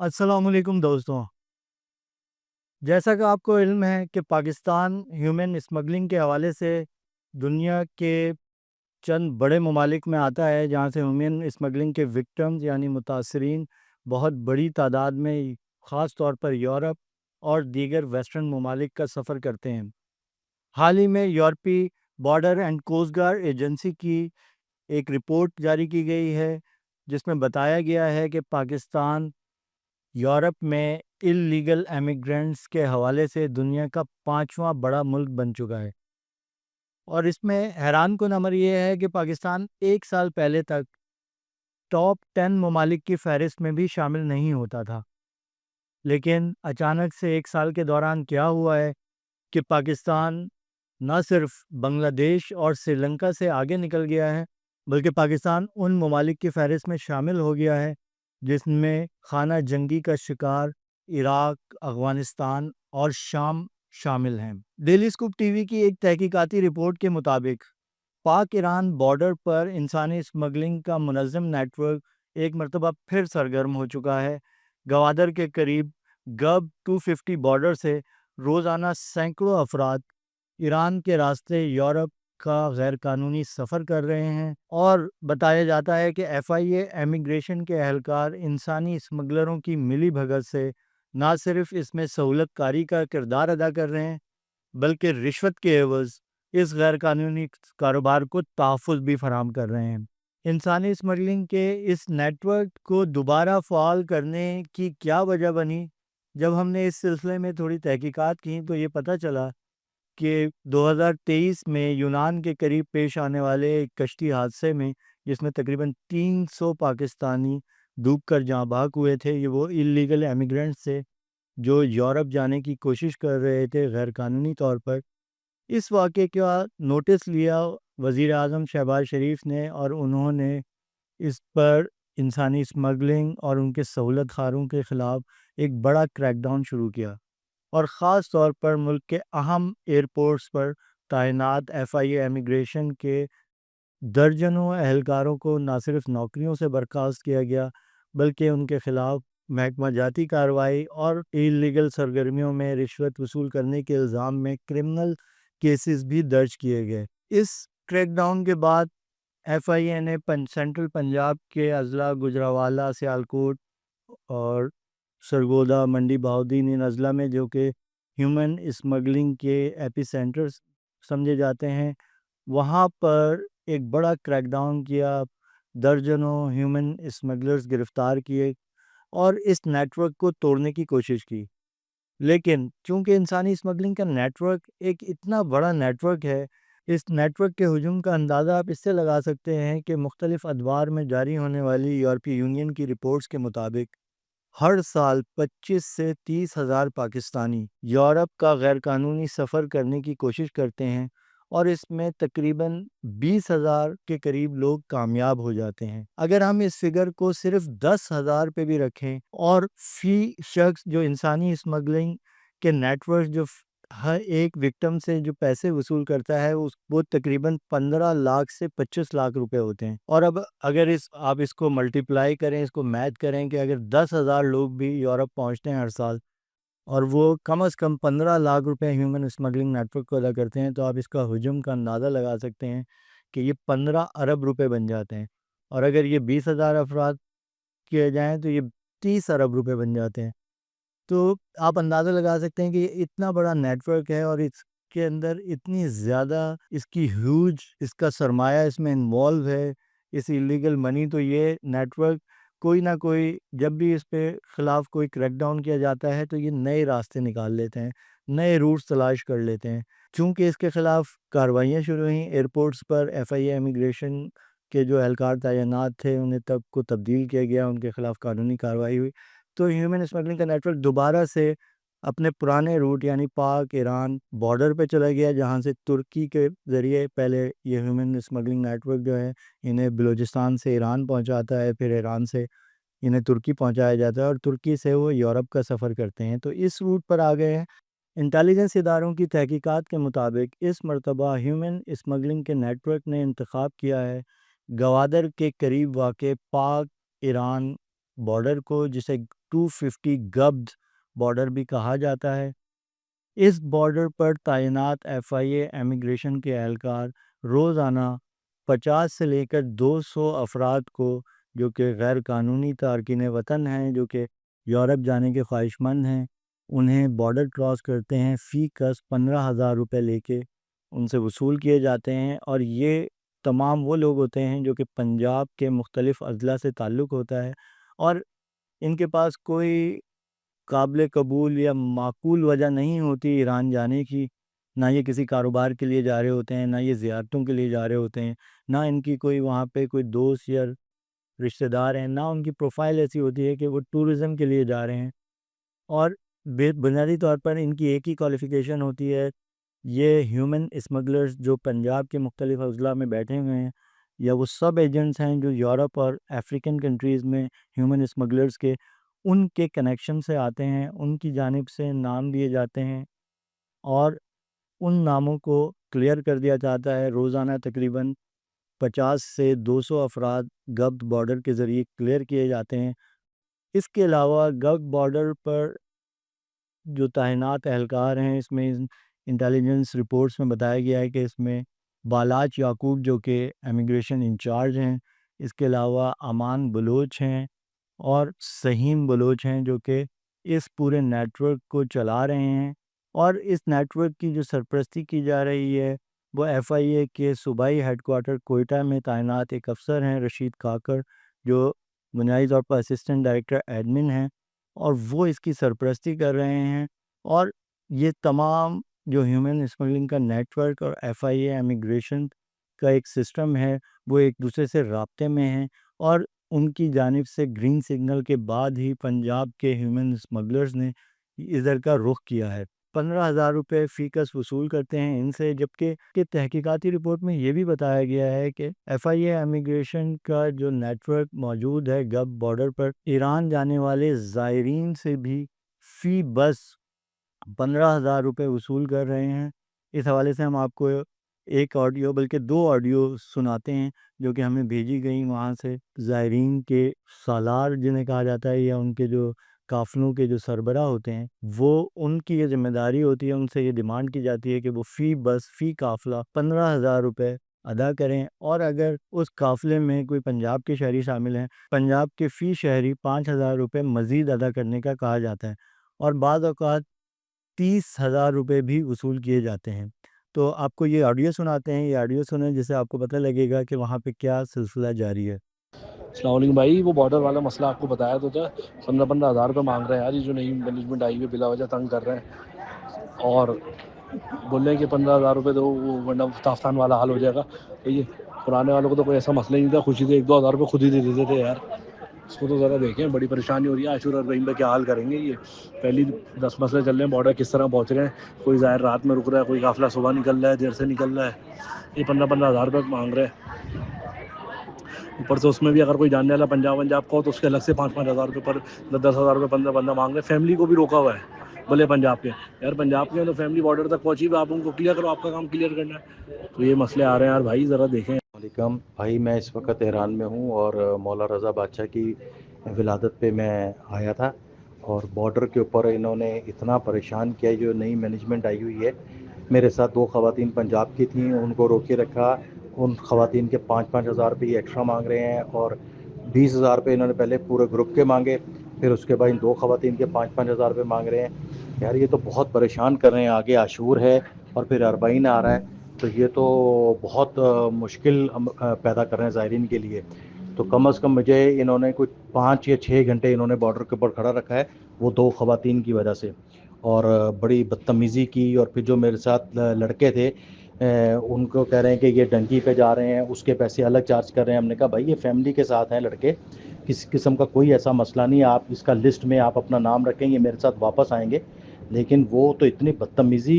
السلام علیکم دوستوں، جیسا کہ آپ کو علم ہے کہ پاکستان ہیومن اسمگلنگ کے حوالے سے دنیا کے چند بڑے ممالک میں آتا ہے جہاں سے ہیومن اسمگلنگ کے وکٹمز یعنی متاثرین بہت بڑی تعداد میں خاص طور پر یورپ اور دیگر ویسٹرن ممالک کا سفر کرتے ہیں۔ حال ہی میں یورپی border and coast guard agency کی ایک رپورٹ جاری کی گئی ہے جس میں بتایا گیا ہے کہ پاکستان یورپ میں اللیگل ایمیگرینٹس کے حوالے سے دنیا کا 5واں بڑا ملک بن چکا ہے، اور اس میں حیران کن امر یہ ہے کہ پاکستان ایک سال پہلے تک ٹاپ 10 ممالک کی فہرست میں بھی شامل نہیں ہوتا تھا، لیکن اچانک سے ایک سال کے دوران کیا ہوا ہے کہ پاکستان نہ صرف بنگلہ دیش اور سری لنکا سے آگے نکل گیا ہے بلکہ پاکستان ان ممالک کی فہرست میں شامل ہو گیا ہے جس میں خانہ جنگی کا شکار عراق، افغانستان اور شام شامل ہیں۔ ڈیلی اسکوپ ٹی وی کی ایک تحقیقاتی رپورٹ کے مطابق پاک ایران بارڈر پر انسانی اسمگلنگ کا منظم نیٹ ورک ایک مرتبہ پھر سرگرم ہو چکا ہے۔ گوادر کے قریب گب 250 بارڈر سے روزانہ سینکڑوں افراد ایران کے راستے یورپ کا غیر قانونی سفر کر رہے ہیں، اور بتایا جاتا ہے کہ ایف آئی اے امیگریشن کے اہلکار انسانی اسمگلروں کی ملی بھگت سے نہ صرف اس میں سہولت کاری کا کردار ادا کر رہے ہیں بلکہ رشوت کے عوض اس غیر قانونی کاروبار کو تحفظ بھی فراہم کر رہے ہیں۔ انسانی اسمگلنگ کے اس نیٹ ورک کو دوبارہ فعال کرنے کی کیا وجہ بنی؟ جب ہم نے اس سلسلے میں تھوڑی تحقیقات کی تو یہ پتہ چلا کہ 2023 میں یونان کے قریب پیش آنے والے ایک کشتی حادثے میں جس میں تقریباً 300 پاکستانی ڈوب کر جاں بحق ہوئے تھے، یہ وہ اللیگل ایمیگرینٹس تھے جو یورپ جانے کی کوشش کر رہے تھے غیر قانونی طور پر۔ اس واقعے کا نوٹس لیا وزیر اعظم شہباز شریف نے، اور انہوں نے اس پر انسانی اسمگلنگ اور ان کے سہولت خاروں کے خلاف ایک بڑا کریک ڈاؤن شروع کیا، اور خاص طور پر ملک کے اہم ایئرپورٹس پر تعینات ایف آئی اے امیگریشن کے درجنوں اہلکاروں کو نہ صرف نوکریوں سے برخاست کیا گیا بلکہ ان کے خلاف محکمہ جاتی کارروائی اور اللیگل سرگرمیوں میں رشوت وصول کرنے کے الزام میں کرمنل کیسز بھی درج کیے گئے۔ اس کریک ڈاؤن کے بعد ایف آئی اے نے سینٹرل پنجاب کے اضلاع گجرانوالہ، سیالکوٹ اور سرگودا، منڈی بہاؤدین ان اضلاع میں جو کہ ہیومن اسمگلنگ کے ایپی سینٹرز سمجھے جاتے ہیں، وہاں پر ایک بڑا کریک ڈاؤن کیا، درجنوں ہیومن اسمگلرز گرفتار کیے اور اس نیٹ ورک کو توڑنے کی کوشش کی۔ لیکن چونکہ انسانی اسمگلنگ کا نیٹ ورک ایک اتنا بڑا نیٹ ورک ہے، اس نیٹ ورک کے ہجوم کا اندازہ آپ اس سے لگا سکتے ہیں کہ مختلف ادوار میں جاری ہونے والی یورپی یونین کی رپورٹس کے مطابق ہر سال 25 سے 30 ہزار پاکستانی یورپ کا غیر قانونی سفر کرنے کی کوشش کرتے ہیں، اور اس میں تقریباً 20 ہزار کے قریب لوگ کامیاب ہو جاتے ہیں۔ اگر ہم اس فگر کو صرف 10 ہزار پہ بھی رکھیں اور فی شخص جو انسانی اسمگلنگ کے نیٹ ورک جو ہر ایک وکٹم سے جو پیسے وصول کرتا ہے وہ تقریباً 15 لاکھ سے 25 لاکھ روپے ہوتے ہیں، اور اب اگر آپ اس کو ملٹیپلائی کریں، اس کو میتھ کریں کہ اگر 10 ہزار لوگ بھی یورپ پہنچتے ہیں ہر سال اور وہ کم از کم 15 لاکھ روپے ہیومن اسمگلنگ نیٹ ورک کو ادا کرتے ہیں، تو آپ اس کا حجم کا اندازہ لگا سکتے ہیں کہ یہ 15 ارب روپے بن جاتے ہیں، اور اگر یہ 20 ہزار افراد کیے جائیں تو یہ 30 ارب روپے بن جاتے ہیں۔ تو آپ اندازہ لگا سکتے ہیں کہ یہ اتنا بڑا نیٹ ورک ہے اور اس کے اندر اتنی زیادہ اس کی ہیوج اس کا سرمایہ اس میں انوالو ہے، اس اللیگل منی۔ تو یہ نیٹ ورک کوئی نہ کوئی جب بھی اس پہ خلاف کوئی کریک ڈاؤن کیا جاتا ہے تو یہ نئے راستے نکال لیتے ہیں، نئے روٹس تلاش کر لیتے ہیں۔ چونکہ اس کے خلاف کارروائیاں شروع ہوئیں ایئرپورٹس پر، ایف آئی اے امیگریشن کے جو اہلکار تعینات تھے انہیں کو تبدیل کیا گیا، ان کے خلاف قانونی کارروائی ہوئی، تو ہیومن اسمگلنگ کا نیٹ ورک دوبارہ سے اپنے پرانے روٹ یعنی پاک ایران بارڈر پہ چلا گیا، جہاں سے ترکی کے ذریعے پہلے یہ ہیومن اسمگلنگ نیٹ ورک جو ہے انہیں بلوچستان سے ایران پہنچاتا ہے، پھر ایران سے انہیں ترکی پہنچایا جاتا ہے، اور ترکی سے وہ یورپ کا سفر کرتے ہیں، تو اس روٹ پر آ گئے ہیں۔ انٹیلیجنس اداروں کی تحقیقات کے مطابق اس مرتبہ ہیومن اسمگلنگ کے نیٹ ورک نے انتخاب کیا ہے گوادر کے قریب واقع پاک ایران بارڈر کو، جسے 250 گبد بارڈر بھی کہا جاتا ہے، اس بارڈر پر تعینات FIA امیگریشن کے اہلکار روزانہ 50 سے لے کر 200 افراد کو، جو کہ غیر قانونی تارکین وطن ہیں، جو کہ یورپ جانے کے خواہش مند ہیں، انہیں بارڈر کراس کرتے ہیں، فی کس 15,000 روپے لے کے ان سے وصول کیے جاتے ہیں۔ اور یہ تمام وہ لوگ ہوتے ہیں جو کہ پنجاب کے مختلف اضلاع سے تعلق ہوتا ہے، اور ان کے پاس کوئی قابل قبول یا معقول وجہ نہیں ہوتی ایران جانے کی، نہ یہ کسی کاروبار کے لیے جا رہے ہوتے ہیں، نہ یہ زیارتوں کے لیے جا رہے ہوتے ہیں، نہ ان کی کوئی وہاں پہ کوئی دوست یا رشتہ دار ہیں، نہ ان کی پروفائل ایسی ہوتی ہے کہ وہ ٹورزم کے لیے جا رہے ہیں۔ اور بنیادی طور پر ان کی ایک ہی کوالیفیکیشن ہوتی ہے، یہ ہیومن اسمگلرز جو پنجاب کے مختلف اضلاع میں بیٹھے ہوئے ہیں، یا وہ سب ایجنٹس ہیں جو یورپ اور افریقن کنٹریز میں ہیومن اسمگلرز کے ان کے کنیکشن سے آتے ہیں، ان کی جانب سے نام دیے جاتے ہیں، اور ان ناموں کو کلیئر کر دیا جاتا ہے۔ روزانہ تقریباً 50 سے 200 افراد گبد بارڈر کے ذریعے کلیئر کیے جاتے ہیں۔ اس کے علاوہ گبد بارڈر پر جو تعینات اہلکار ہیں، اس میں انٹیلیجنس رپورٹس میں بتایا گیا ہے کہ اس میں بالاچ یعقوب جو کہ امیگریشن انچارج ہیں، اس کے علاوہ امان بلوچ ہیں، اور سہیم بلوچ ہیں، جو کہ اس پورے نیٹ ورک کو چلا رہے ہیں۔ اور اس نیٹ ورک کی جو سرپرستی کی جا رہی ہے وہ FIA کے صوبائی ہیڈ کوارٹر کوئٹہ میں تعینات ایک افسر ہیں، رشید کاکڑ، جو بنیادی طور پر اسسٹنٹ ڈائریکٹر ایڈمن ہیں، اور وہ اس کی سرپرستی کر رہے ہیں۔ اور یہ تمام جو ہیومن اسمگلنگ کا نیٹ ورک اور FIA امیگریشن کا ایک سسٹم ہے، وہ ایک دوسرے سے رابطے میں ہیں، اور ان کی جانب سے گرین سگنل کے بعد ہی پنجاب کے ہیومن اسمگلرز نے ادھر کا رخ کیا ہے۔ 15,000 روپے فی کس وصول کرتے ہیں ان سے، جبکہ کہ تحقیقاتی رپورٹ میں یہ بھی بتایا گیا ہے کہ FIA امیگریشن کا جو نیٹ ورک موجود ہے گب بارڈر پر، ایران جانے والے زائرین سے بھی فی بس 15,000 روپے وصول کر رہے ہیں۔ اس حوالے سے ہم آپ کو ایک آڈیو، بلکہ 2 آڈیو سناتے ہیں جو کہ ہمیں بھیجی گئی وہاں سے۔ زائرین کے سالار جنہیں کہا جاتا ہے، یا ان کے جو قافلوں کے جو سربراہ ہوتے ہیں، وہ ان کی یہ ذمہ داری ہوتی ہے، ان سے یہ ڈیمانڈ کی جاتی ہے کہ وہ فی بس فی قافلہ 15,000 روپے ادا کریں، اور اگر اس قافلے میں کوئی پنجاب کے شہری شامل ہیں، پنجاب کے فی شہری 5,000 روپے مزید ادا کرنے کا کہا جاتا ہے، اور بعض اوقات 30,000 روپے بھی وصول کیے جاتے ہیں۔ تو آپ کو یہ آڈیو سناتے ہیں، یہ آڈیو سنیں جس سے آپ کو پتہ لگے گا کہ وہاں پہ کیا سلسلہ جاری ہے۔ السلام علیکم بھائی، وہ بارڈر والا مسئلہ آپ کو بتایا تو تھا، 15,000 روپے مانگ رہے ہیں یار، یہ جو نئی مینجمنٹ آئی ہوئی بلا وجہ تنگ کر رہے ہیں، اور بول رہے ہیں کہ 15,000 روپے دو ورنہ تافتان والا حال ہو جائے گا۔ یہ پرانے والوں کو تو کوئی ایسا مسئلہ ہی نہیں تھا، خوشی سے 1-2 ہزار روپے خود ہی دے دیتے تھے یار۔ اس کو تو ذرا دیکھیں، بڑی پریشانی ہو رہی ہے۔ عاشور اور رحیم پہ کیا حال کریں گے؟ یہ پہلی 10 مسئلے چل رہے ہیں، بارڈر کس طرح پہنچ رہے ہیں، کوئی ظاہر رات میں رک رہا ہے، کوئی قافلہ صبح نکل رہا ہے، دیر سے نکل رہا ہے، یہ 15,000 روپے مانگ رہے ہیں۔ اوپر سے اس میں بھی اگر کوئی جاننے والا پنجاب کا ہو تو اس کے الگ سے 5,000 روپے پر 10,000 روپے بندہ مانگ رہے ہیں۔ فیملی کو بھی روکا ہوا ہے، بولے پنجاب کے یار، پنجاب کے تو فیملی بارڈر تک پہنچی ہوئی، آپ ان کو کلیئر کرو، آپ کا کام کلیئر کرنا ہے۔ تو یہ مسئلے آ رہے ہیں یار بھائی، ذرا دیکھیں۔ علیکم بھائی، میں اس وقت تہران میں ہوں، اور مولا رضا بادشاہ کی ولادت پہ میں آیا تھا، اور بارڈر کے اوپر انہوں نے اتنا پریشان کیا۔ جو نئی مینجمنٹ آئی ہوئی ہے، میرے ساتھ 2 خواتین پنجاب کی تھیں، ان کو روکے رکھا۔ ان خواتین کے 5-5 ہزار روپے ایکسٹرا مانگ رہے ہیں، اور 20,000 روپے انہوں نے پہلے پورے گروپ کے مانگے، پھر اس کے بعد ان 2 خواتین کے 5-5 ہزار روپے مانگ رہے ہیں۔ یار یہ تو بہت پریشان کر رہے ہیں، آگے عاشور ہے اور پھر اربعین آ رہا ہے، تو یہ تو بہت مشکل پیدا کر رہے ہیں زائرین کے لیے۔ تو کم از کم مجھے انہوں نے کچھ 5 یا 6 گھنٹے انہوں نے بارڈر کے اوپر کھڑا رکھا ہے، وہ 2 خواتین کی وجہ سے، اور بڑی بدتمیزی کی۔ اور پھر جو میرے ساتھ لڑکے تھے، ان کو کہہ رہے ہیں کہ یہ ڈنکی پہ جا رہے ہیں، اس کے پیسے الگ چارج کر رہے ہیں۔ ہم نے کہا بھائی یہ فیملی کے ساتھ ہیں لڑکے، کسی قسم کا کوئی ایسا مسئلہ نہیں ہے، آپ اس کا لسٹ میں آپ اپنا نام رکھیں، یہ میرے ساتھ واپس آئیں گے۔ لیکن وہ تو اتنی بدتمیزی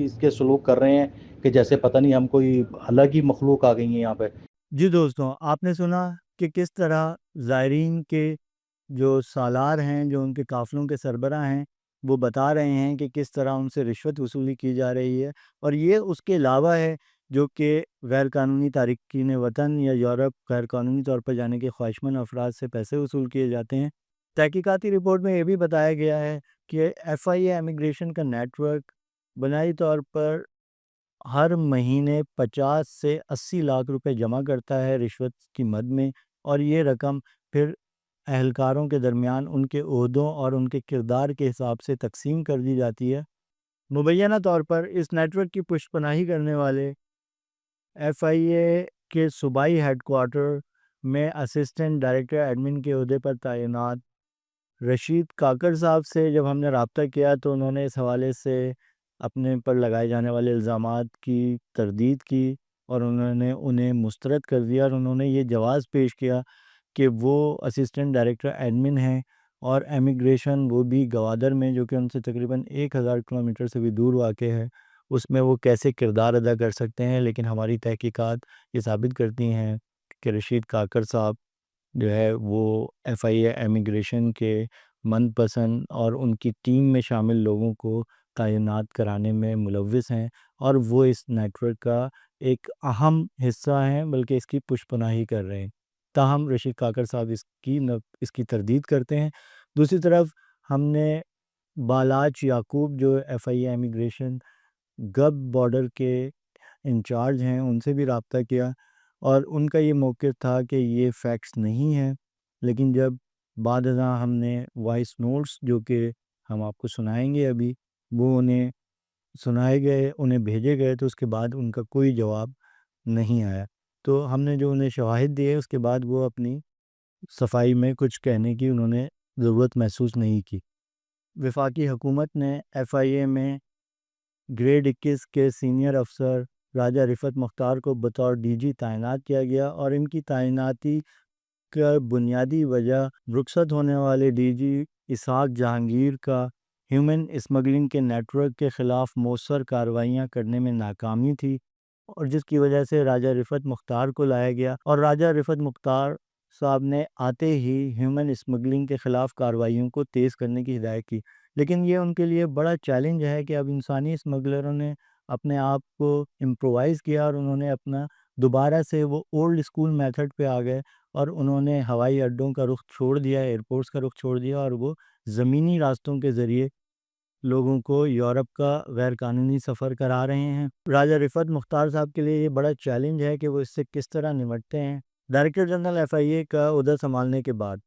اس کے سلوک کر رہے ہیں کہ جیسے پتہ نہیں ہم کوئی الگ ہی مخلوق آ گئی ہیں یہاں پہ۔ جی دوستوں، آپ نے سنا کہ کس طرح زائرین کے جو سالار ہیں، جو ان کے قافلوں کے سربراہ ہیں، وہ بتا رہے ہیں کہ کس طرح ان سے رشوت وصولی کی جا رہی ہے، اور یہ اس کے علاوہ ہے جو کہ غیر قانونی تارکین وطن یا یورپ غیر قانونی طور پر جانے کے خواہشمند افراد سے پیسے وصول کیے جاتے ہیں۔ تحقیقاتی رپورٹ میں یہ بھی بتایا گیا ہے کہ FIA امیگریشن کا نیٹ ورک بنیادی طور پر ہر مہینے 50 سے 80 لاکھ روپے جمع کرتا ہے رشوت کی مد میں، اور یہ رقم پھر اہلکاروں کے درمیان ان کے عہدوں اور ان کے کردار کے حساب سے تقسیم کر دی جاتی ہے۔ مبینہ طور پر اس نیٹ ورک کی پشت پناہی کرنے والے FIA کے صوبائی ہیڈ کوارٹر میں اسسٹنٹ ڈائریکٹر ایڈمن کے عہدے پر تعینات رشید کاکڑ صاحب سے جب ہم نے رابطہ کیا تو انہوں نے اس حوالے سے اپنے پر لگائے جانے والے الزامات کی تردید کی، اور انہوں نے انہیں مسترد کر دیا، اور انہوں نے یہ جواز پیش کیا کہ وہ اسسٹنٹ ڈائریکٹر ایڈمن ہیں اور امیگریشن وہ بھی گوادر میں، جو کہ ان سے تقریباً 1000 کلومیٹر سے بھی دور واقع ہے، اس میں وہ کیسے کردار ادا کر سکتے ہیں۔ لیکن ہماری تحقیقات یہ ثابت کرتی ہیں کہ رشید کاکڑ صاحب جو ہے وہ FIA امیگریشن کے من پسند اور ان کی ٹیم میں شامل لوگوں کو تعینات کرانے میں ملوث ہیں، اور وہ اس نیٹ ورک کا ایک اہم حصہ ہیں، بلکہ اس کی پشت پناہی کر رہے ہیں۔ تاہم رشید کاکڑ صاحب اس کی تردید کرتے ہیں۔ دوسری طرف ہم نے بالاچ یعقوب جو FIA امیگریشن گب بارڈر کے انچارج ہیں ان سے بھی رابطہ کیا، اور ان کا یہ موقف تھا کہ یہ فیکٹس نہیں ہیں، لیکن جب بعد ازاں ہم نے وائس نوٹس جو کہ ہم آپ کو سنائیں گے ابھی، وہ انہیں سنائے گئے، انہیں بھیجے گئے، تو اس کے بعد ان کا کوئی جواب نہیں آیا۔ تو ہم نے جو انہیں شواہد دیے اس کے بعد وہ اپنی صفائی میں کچھ کہنے کی انہوں نے ضرورت محسوس نہیں کی۔ وفاقی حکومت نے FIA میں گریڈ 21 کے سینئر افسر راجہ رفعت مختار کو بطور DG تعینات کیا گیا، اور ان کی تعیناتی کا بنیادی وجہ رخصت ہونے والے DG اسحاق جہانگیر کا ہیومن اسمگلنگ کے نیٹ ورک کے خلاف مؤثر کارروائیاں کرنے میں ناکامی تھی، اور جس کی وجہ سے راجہ رفعت مختار کو لایا گیا، اور راجہ رفعت مختار صاحب نے آتے ہی ہیومن اسمگلنگ کے خلاف کارروائیوں کو تیز کرنے کی ہدایت کی۔ لیکن یہ ان کے لیے بڑا چیلنج ہے کہ اب انسانی اسمگلروں نے اپنے آپ کو امپرووائز کیا، اور انہوں نے اپنا دوبارہ سے وہ اولڈ اسکول میتھڈ پہ آ گئے، اور انہوں نے ہوائی اڈوں کا رخ چھوڑ دیا، ایئرپورٹس کا رخ چھوڑ دیا، اور وہ زمینی راستوں کے ذریعے لوگوں کو یورپ کا غیر قانونی سفر کرا رہے ہیں۔ راجہ رفعت مختار صاحب کے لیے یہ بڑا چیلنج ہے کہ وہ اس سے کس طرح نمٹتے ہیں۔ ڈائریکٹر جنرل FIA کا عہدہ سنبھالنے کے بعد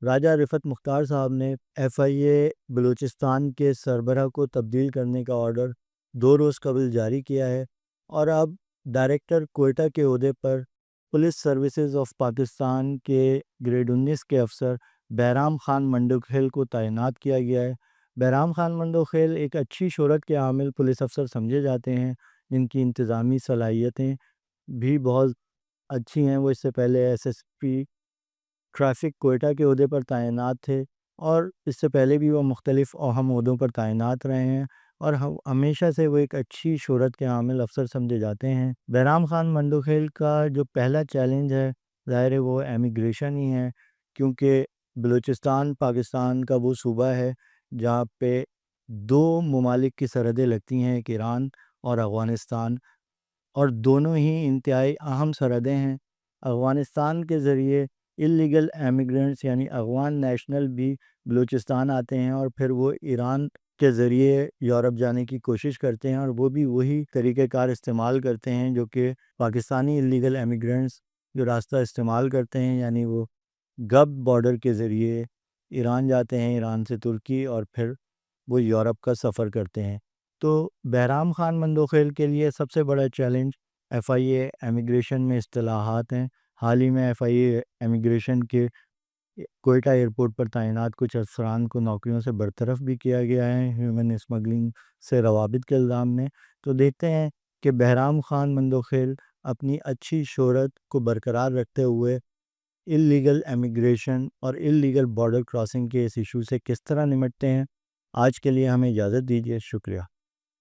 راجہ رفعت مختار صاحب نے FIA بلوچستان کے سربراہ کو تبدیل کرنے کا آرڈر 2 روز قبل جاری کیا ہے، اور اب ڈائریکٹر کوئٹہ کے عہدے پر پولیس سروسز آف پاکستان کے گریڈ 19 کے افسر بہرام خان منڈوخیل کو تعینات کیا گیا ہے۔ بہرام خان منڈوخیل ایک اچھی شہرت کے حامل پولیس افسر سمجھے جاتے ہیں، جن کی انتظامی صلاحیتیں بھی بہت اچھی ہیں۔ وہ اس سے پہلے SSP ٹریفک کوئٹہ کے عہدے پر تعینات تھے، اور اس سے پہلے بھی وہ مختلف اہم عہدوں پر تعینات رہے ہیں، اور ہمیشہ سے وہ ایک اچھی شہرت کے حامل افسر سمجھے جاتے ہیں۔ بہرام خان منڈوخیل کا جو پہلا چیلنج ہے ظاہر ہے وہ امیگریشن ہی ہے، کیونکہ بلوچستان پاکستان کا وہ صوبہ ہے جہاں پہ 2 ممالک کی سرحدیں لگتی ہیں، ایک ایران اور افغانستان، اور دونوں ہی انتہائی اہم سرحدیں ہیں۔ افغانستان کے ذریعے اللیگل ایمیگرنٹس یعنی افغان نیشنل بھی بلوچستان آتے ہیں، اور پھر وہ ایران کے ذریعے یورپ جانے کی کوشش کرتے ہیں، اور وہ بھی وہی طریقہ کار استعمال کرتے ہیں جو کہ پاکستانی اللیگل ایمیگرنٹس جو راستہ استعمال کرتے ہیں، یعنی وہ گب بارڈر کے ذریعے ایران جاتے ہیں، ایران سے ترکی، اور پھر وہ یورپ کا سفر کرتے ہیں۔ تو بہرام خان منڈوخیل کے لیے سب سے بڑا چیلنج FIA امیگریشن میں اصطلاحات ہیں۔ حال ہی میں FIA امیگریشن کے کوئٹہ ایئرپورٹ پر تعینات کچھ افسران کو نوکریوں سے برطرف بھی کیا گیا ہے ہیومن اسمگلنگ سے روابط کے الزام میں۔ تو دیکھتے ہیں کہ بہرام خان منڈوخیل اپنی اچھی شہرت کو برقرار رکھتے ہوئے اللیگل امیگریشن اور اللیگل بارڈر کراسنگ کے اس ایشو سے کس طرح نمٹتے ہیں۔ آج کے لیے ہمیں اجازت دیجیے، شکریہ۔